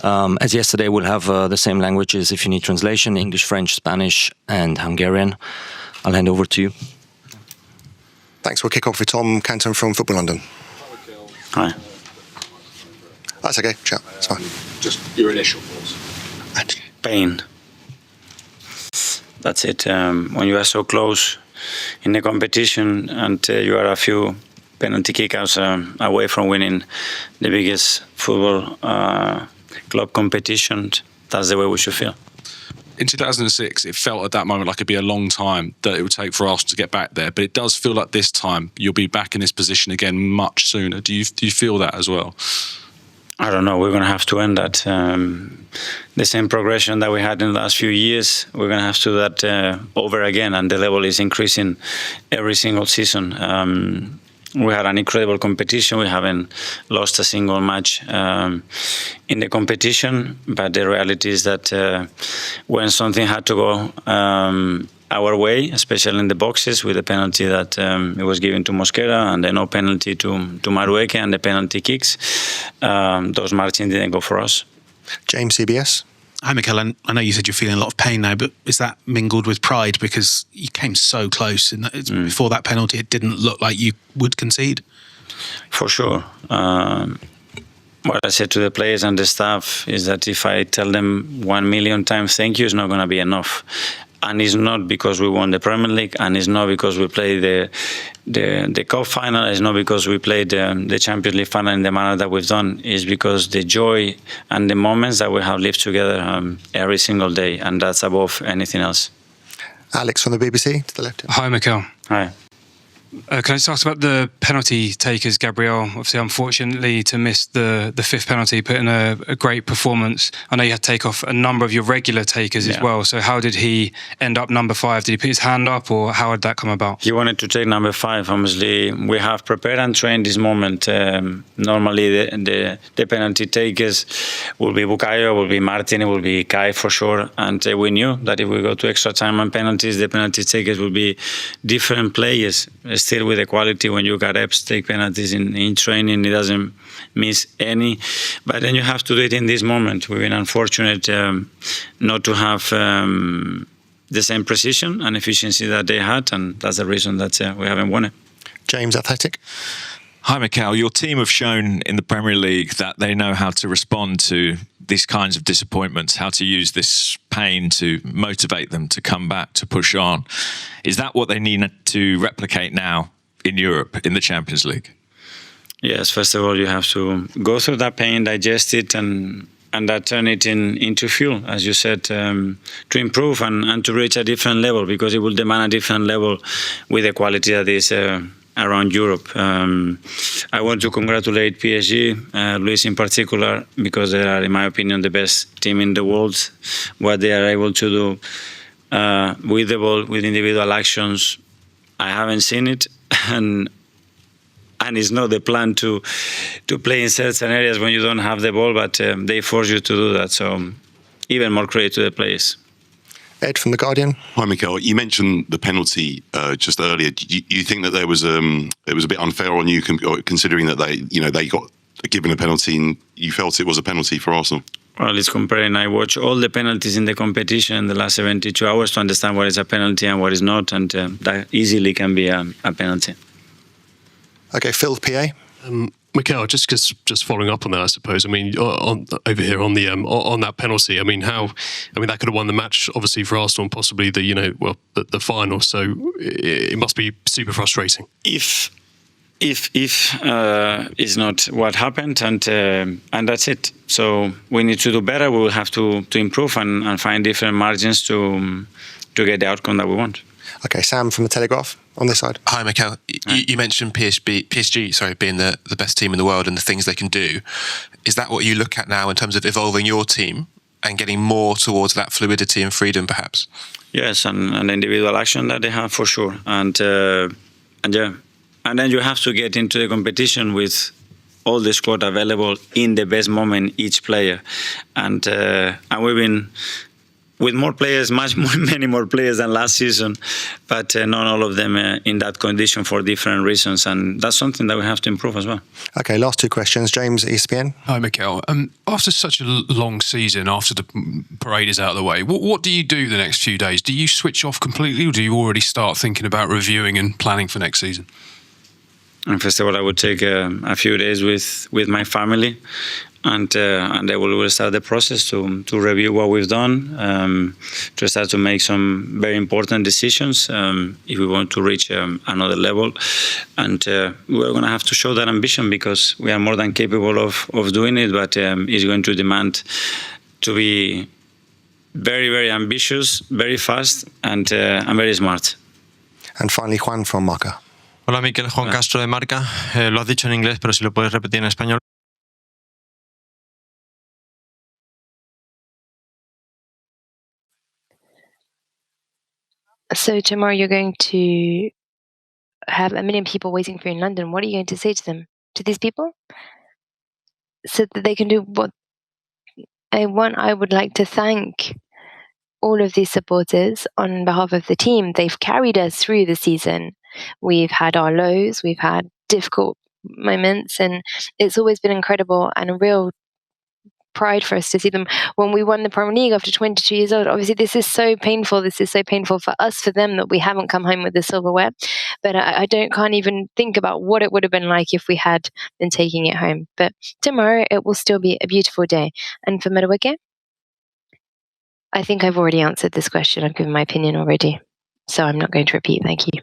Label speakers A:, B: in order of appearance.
A: As yesterday, we'll have the same languages if you need translation: English, French, Spanish, and Hungarian. I'll hand over to you.
B: Thanks. We'll kick off with Tom Canton from Football London.
C: Hi.
B: That's okay. Chat. It's fine.
D: Just your initial thoughts.
C: Pain. That's it. When you are so close in the competition and you are a few penalty kickouts away from winning the biggest football club competition, that's the way we should feel.
D: In 2006, it felt at that moment like it'd be a long time that it would take for Arsenal to get back there. But it does feel like this time you'll be back in this position again much sooner. Do you feel that as well?
C: I don't know. We're going to have to end that. The same progression that we had in the last few years, we're going to have to do that over again. And the level is increasing every single season. We had an incredible competition. We haven't lost a single match in the competition. But the reality is that when something had to go our way, especially in the boxes, with the penalty that it was given to Mosquera and the no penalty to Madueke and the penalty kicks, those margins didn't go for us.
B: James, CBS.
E: Hi, Mikel. I know you said you're feeling a lot of pain now, but is that mingled with pride? Because you came so close. Before that penalty, it didn't look like you would concede.
C: For sure. What I said to the players and the staff is that if I tell them 1 million times thank you, it's not going to be enough. And it's not because we won the Premier League, and it's not because we played the Cup final, it's not because we played the Champions League final in the manner that we've done. It's because the joy and the moments that we have lived together every single day, and that's above anything else.
B: Alex from the BBC, to the left.
F: Hi, Mikel.
C: Hi.
F: Can I just ask about the penalty takers, Gabriel? Obviously, unfortunately, to miss the fifth penalty, put in a great performance. I know you had to take off a number of your regular takers as well. So how did he end up number 5? Did he put his hand up, or how did that come about?
C: He wanted to take number 5. Obviously, we have prepared and trained this moment. Normally, the penalty takers will be Bukayo, will be Martin, it will be Kai for sure. And we knew that if we go to extra time and penalties, the penalty takers will be different players. Still with the quality, when you got reps, take penalties in training, he doesn't miss any. But then you have to do it in this moment. We've been unfortunate not to have the same precision and efficiency that they had, and that's the reason that we haven't won it.
B: James, Athletic.
G: Hi, Mikel. Your team have shown in the Premier League that they know how to respond to these kinds of disappointments, how to use this pain to motivate them to come back, to push on. Is that what they need to replicate now in Europe, in the Champions League?
C: Yes, first of all, you have to go through that pain, digest it, and that turn it into fuel, as you said, to improve and to reach a different level, because it will demand a different level with the quality that is around Europe. I want to congratulate PSG, Luis in particular, because they are, in my opinion, the best team in the world. What they are able to do with the ball, with individual actions, I haven't seen it, and it's not the plan to play in certain areas when you don't have the ball, but they force you to do that. So even more credit to the players.
B: Ed from The Guardian.
H: Hi, Mikel. You mentioned the penalty just earlier. Do you think that it was a bit unfair on you, considering that they got given a penalty and you felt it was a penalty for Arsenal?
C: Well, it's comparing. I watch all the penalties in the competition in the last 72 hours to understand what is a penalty and what is not, and that easily can be a penalty.
B: Okay, Phil, PA.
I: Mikel, just following up on that, I suppose. I mean, over here on the on that penalty. I mean, that could have won the match, obviously, for Arsenal, and possibly the final. So it must be super frustrating.
C: If is not what happened, and that's it. So we need to do better. We will have to improve and find different margins to get the outcome that we want.
B: Okay, Sam from The Telegraph on this side.
J: Hi, Mikel. You mentioned PSG being the best team in the world and the things they can do. Is that what you look at now in terms of evolving your team and getting more towards that fluidity and freedom, perhaps?
C: Yes, and individual action that they have for sure, and yeah. And then you have to get into the competition with all the squad available in the best moment, each player. And we've been with more players, many more players than last season, but not all of them in that condition for different reasons, and that's something that we have to improve as well.
B: Okay, last two questions. James, ESPN.
K: Hi, Mikel. After such a long season, after the parade is out of the way, what do you do the next few days? Do you switch off completely, or do you already start thinking about reviewing and planning for next season?
C: And first of all, I would take a few days with my family, and then we'll start the process to review what we've done, to start to make some very important decisions if we want to reach another level. And we're going to have to show that ambition, because we are more than capable of doing it, but it's going to demand to be very, very ambitious, very fast, and very smart.
B: And finally, Juan from Marca.
L: Hola, Mikel, Juan Castro de Marca. Lo has dicho en inglés, pero si lo puedes repetir en español.
M: So tomorrow you're going to have 1 million people waiting for you in London. What are you going to say to them, to these people? So that they can do what I want. I would like to thank all of these supporters on behalf of the team. They've carried us through the season. We've had our lows, we've had difficult moments, and it's always been incredible and a real pride for us to see them when we won the Premier League after 22 years old. Obviously, this is so painful. This is so painful for us, for them, that we haven't come home with the silverware. But I can't even think about what it would have been like if we had been taking it home. But tomorrow, it will still be a beautiful day. And for Madueke, I think I've already answered this question. I've given my opinion already, so I'm not going to repeat. Thank you.